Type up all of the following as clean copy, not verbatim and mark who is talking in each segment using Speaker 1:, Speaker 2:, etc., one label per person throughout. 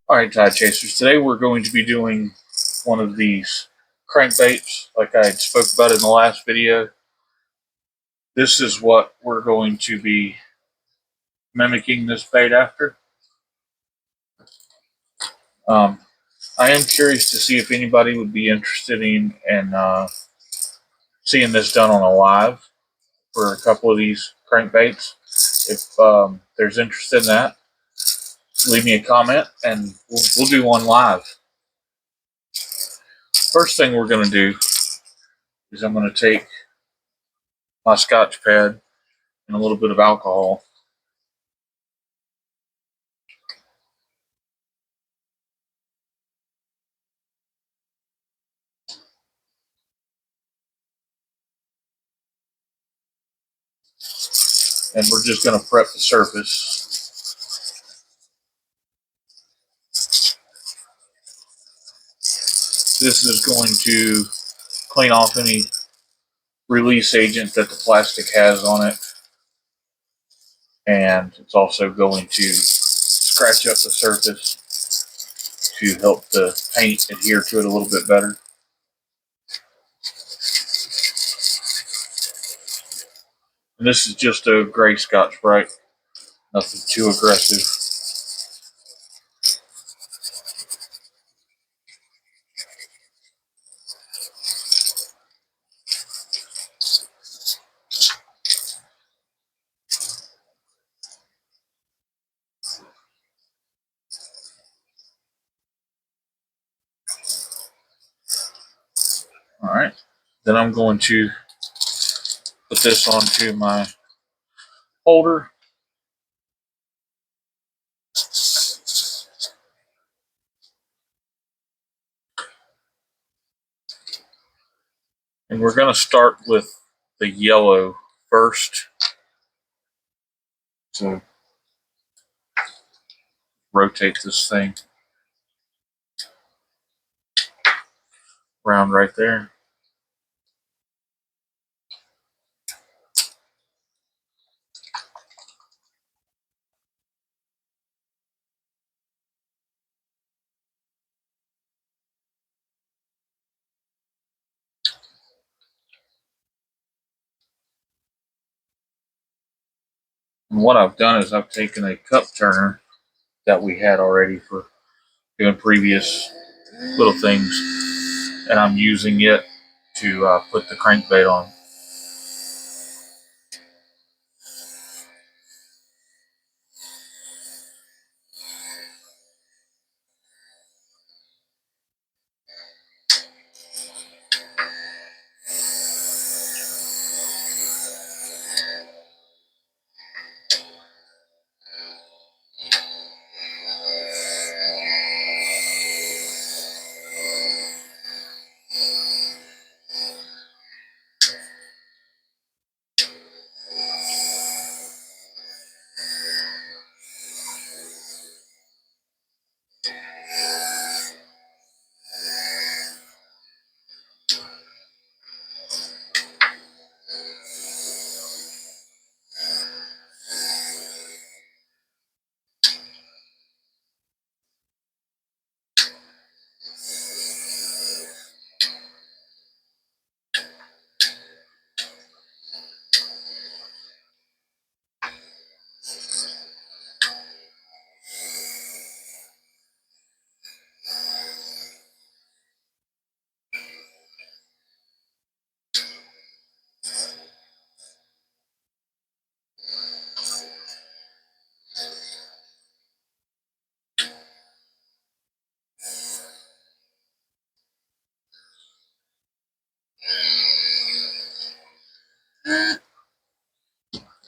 Speaker 1: Alright, Tide Chasers, today we're going to be doing one of these crankbaits like I spoke about in the last video. This is what we're going to be mimicking this bait after. I am curious to see if anybody would be interested in seeing this done on a live for a couple of these crankbaits. If there's interest in that, leave me a comment and we'll do one live. First thing we're going to do is I'm going to take my Scotch pad and a little bit of alcohol. And we're just going to prep the surface. This is going to clean off any release agent that the plastic has on it. And it's also going to scratch up the surface to help the paint adhere to it a little bit better. And this is just a gray Scotch-Brite, nothing too aggressive. Alright, then I'm going to put this onto my holder. And we're going to start with the yellow first. So rotate this thing around right there. And what I've done is I've taken a cup turner that we had already for doing previous little things, and I'm using it to put the crankbait on.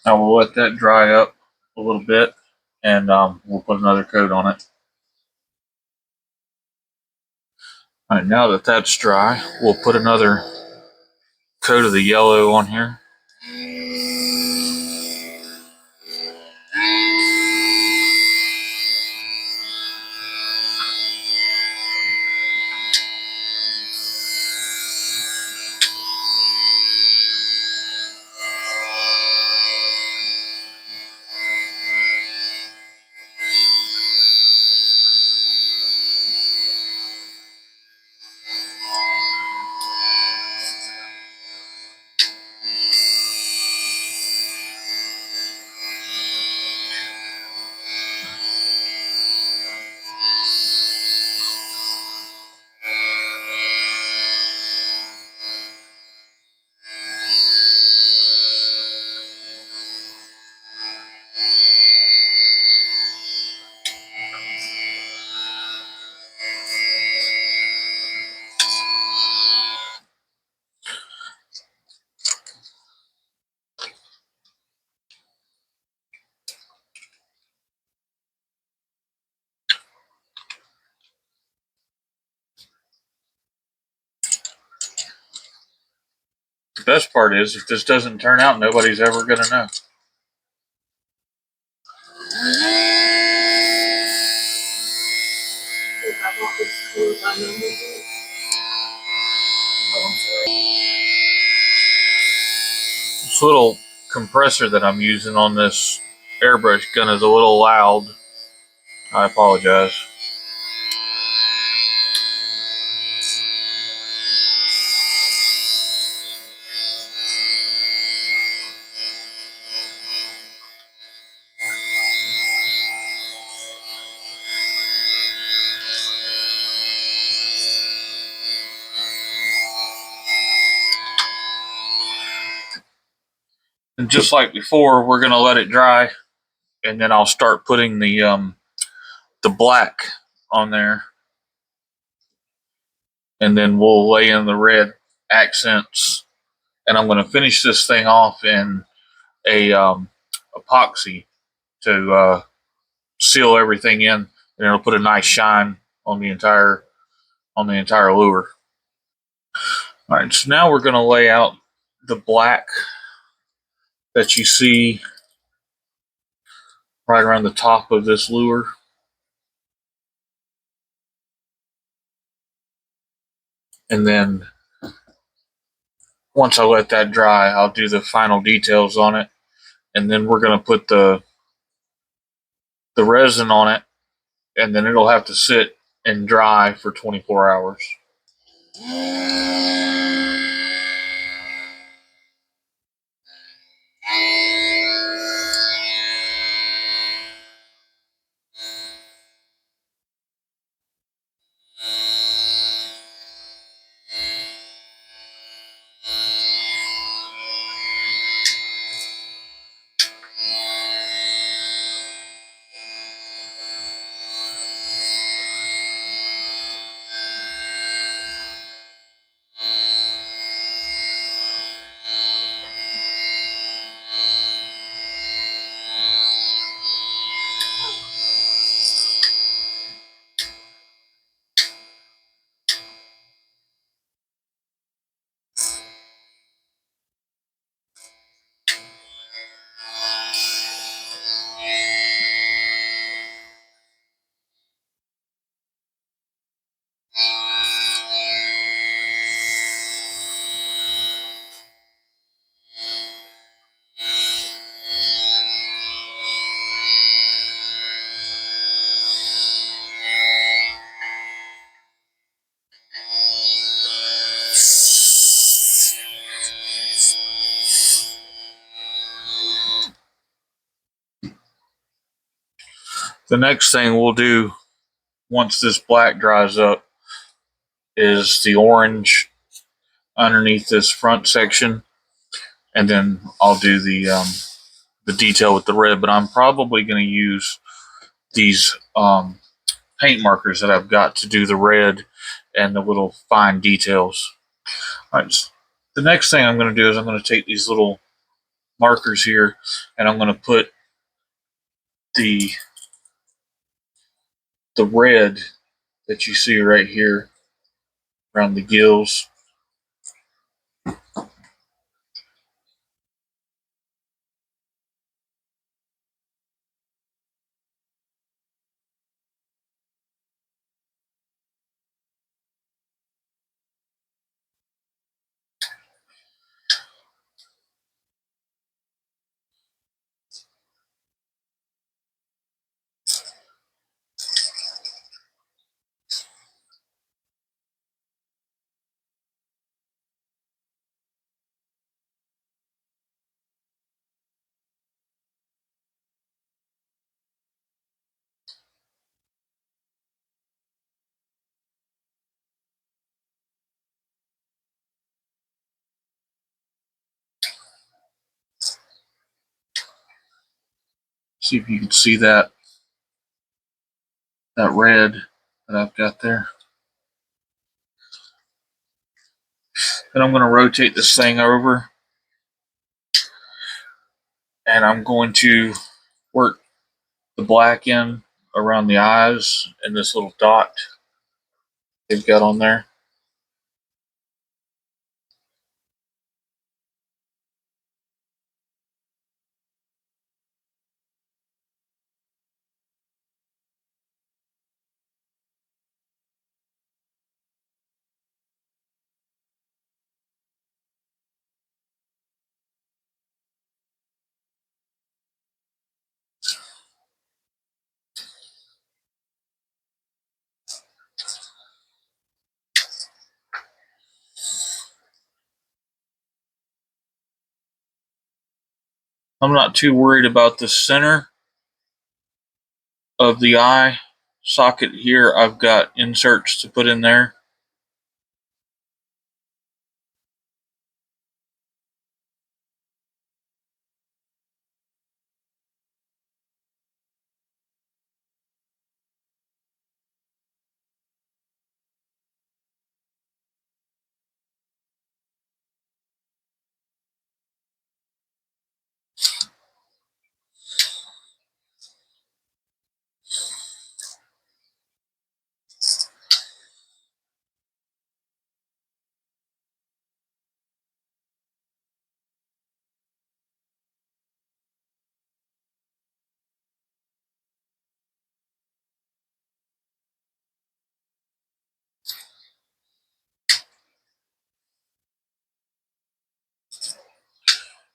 Speaker 1: I will let that dry up a little bit, and we'll put another coat on it. All right, now that that's dry, we'll put another coat of the yellow on here. The best part is, if this doesn't turn out, nobody's ever going to know. This little compressor that I'm using on this airbrush gun is a little loud. I apologize. And just like before, we're going to let it dry, and then I'll start putting the black on there, and then we'll lay in the red accents. And I'm going to finish this thing off in a epoxy to seal everything in, and it'll put a nice shine on the entire lure. All right, so now we're going to lay out the black that you see right around the top of this lure. And then once I let that dry, I'll do the final details on it. And then we're going to put the resin on it, and then it'll have to sit and dry for 24 hours. The next thing we'll do once this black dries up is the orange underneath this front section, and then I'll do the detail with the red. But I'm probably going to use these paint markers that I've got to do the red and the little fine details. All right, so the next thing I'm going to do is I'm going to take these little markers here, and I'm going to put the red that you see right here around the gills. See if you can see that red that I've got there. And I'm going to rotate this thing over, and I'm going to work the black in around the eyes and this little dot they've got on there. I'm not too worried about the center of the eye socket here. I've got inserts to put in there.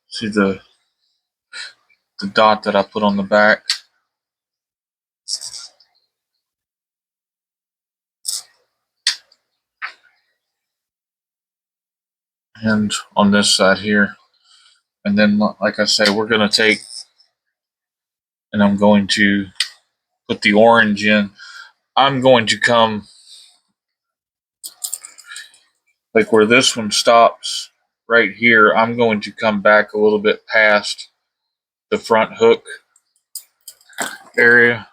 Speaker 1: See the dot that I put on the back. And on this side here. And then, like I say, we're going to take, and I'm going to put the orange in. I'm going to come, like where this one stops right here, I'm going to come back a little bit past the front hook area.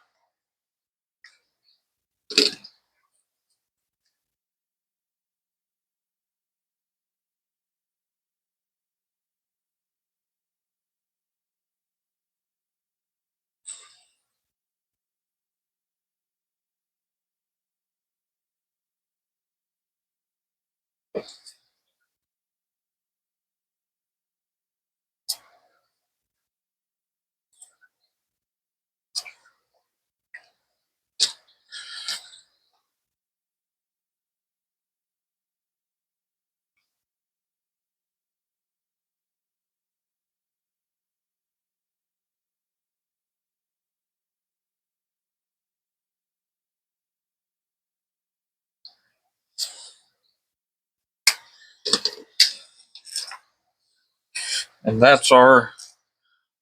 Speaker 1: And that's our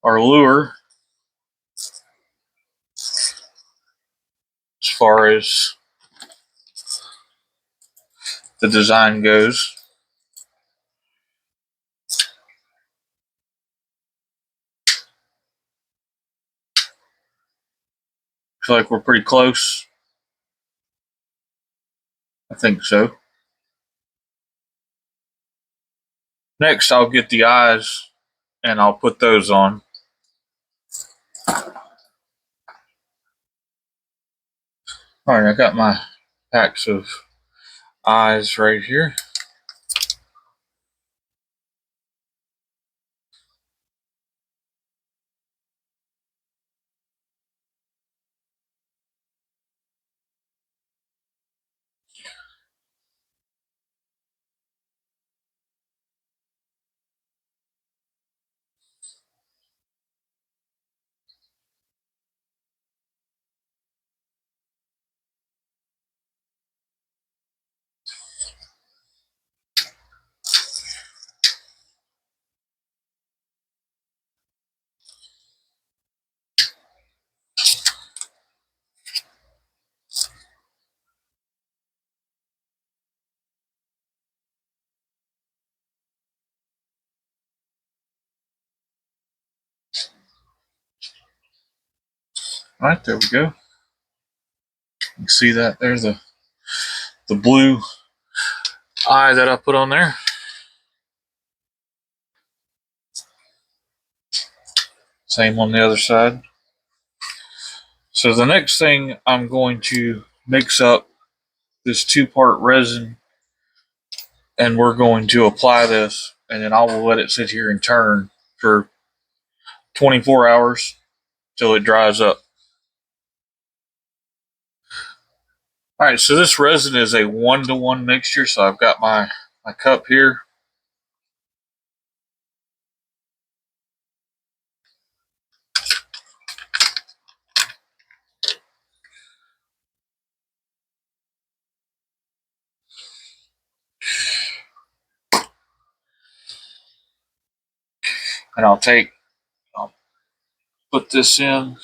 Speaker 1: lure as far as the design goes. I feel like we're pretty close. I think so. Next, I'll get the eyes and I'll put those on. All right, I got my packs of eyes right here. All right, there we go. You see that? There's the blue eye that I put on there. Same on the other side. So the next thing, I'm going to mix up this 2-part resin, and we're going to apply this, and then I will let it sit here and turn for 24 hours till it dries up. All right, so this resin is a 1-to-1 mixture. So I've got my cup here. And I'll put this in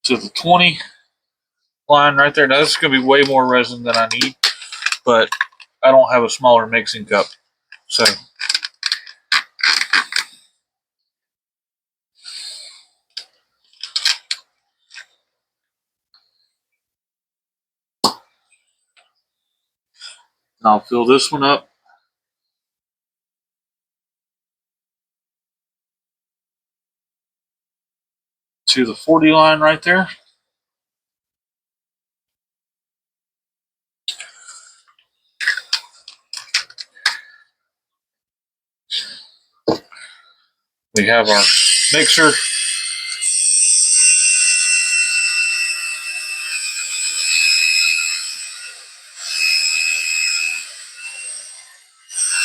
Speaker 1: to the 20 line right there. Now this is going to be way more resin than I need, but I don't have a smaller mixing cup. So I'll fill this one up to the 40 line right there. We have our mixer.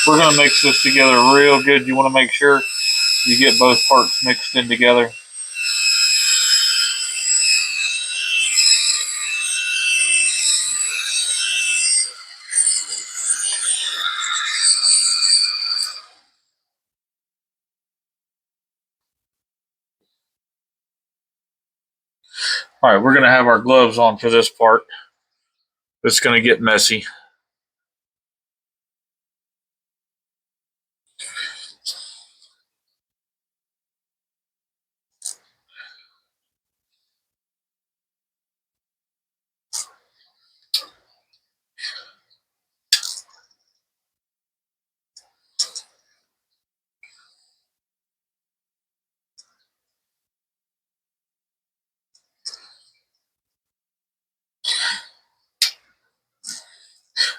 Speaker 1: We're going to mix this together real good. You want to make sure you get both parts mixed in together. All right, we're going to have our gloves on for this part. It's going to get messy.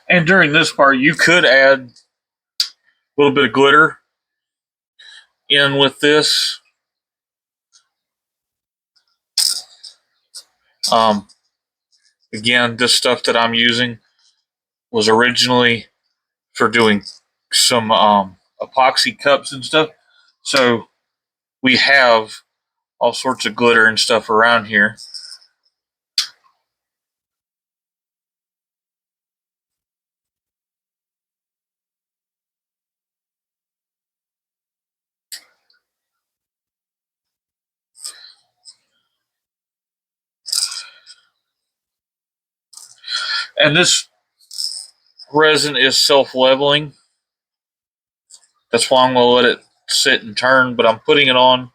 Speaker 1: And during this part, you could add a little bit of glitter in with this. Again, this stuff that I'm using was originally for doing some epoxy cups and stuff. So we have all sorts of glitter and stuff around here. And this resin is self-leveling. That's why I'm going to let it sit and turn, but I'm putting it on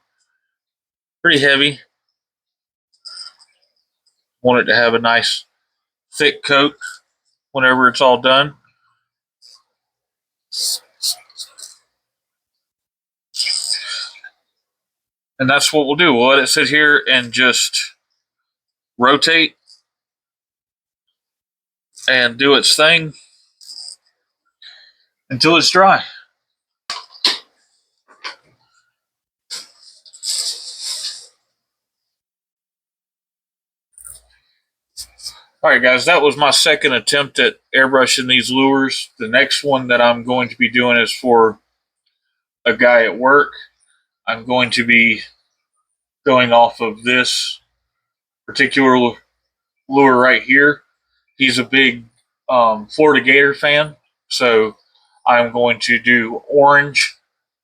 Speaker 1: pretty heavy. Want it to have a nice thick coat whenever it's all done. And that's what we'll do. We'll let it sit here and just rotate and do its thing until it's dry. All right, guys, that was my second attempt at airbrushing these lures. The next one that I'm going to be doing is for a guy at work. I'm going to be going off of this particular lure right here. He's a big Florida Gator fan, so I'm going to do orange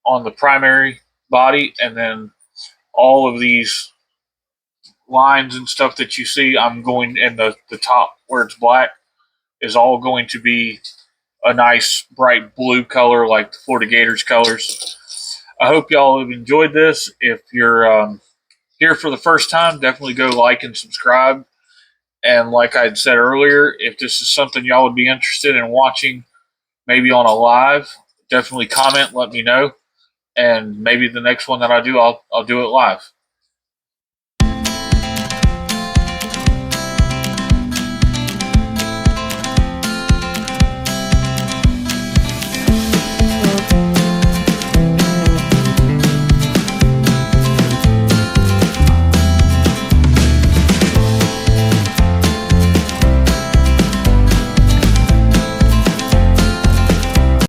Speaker 1: on the primary body, and then all of these lines and stuff that you see, I'm going, and the top where it's black is all going to be a nice bright blue color like the Florida Gators colors. I hope y'all have enjoyed this. If you're here for the first time, definitely go like and subscribe. And like I had said earlier, if this is something y'all would be interested in watching, maybe on a live, definitely comment, let me know. And maybe the next one that I do, I'll do it live.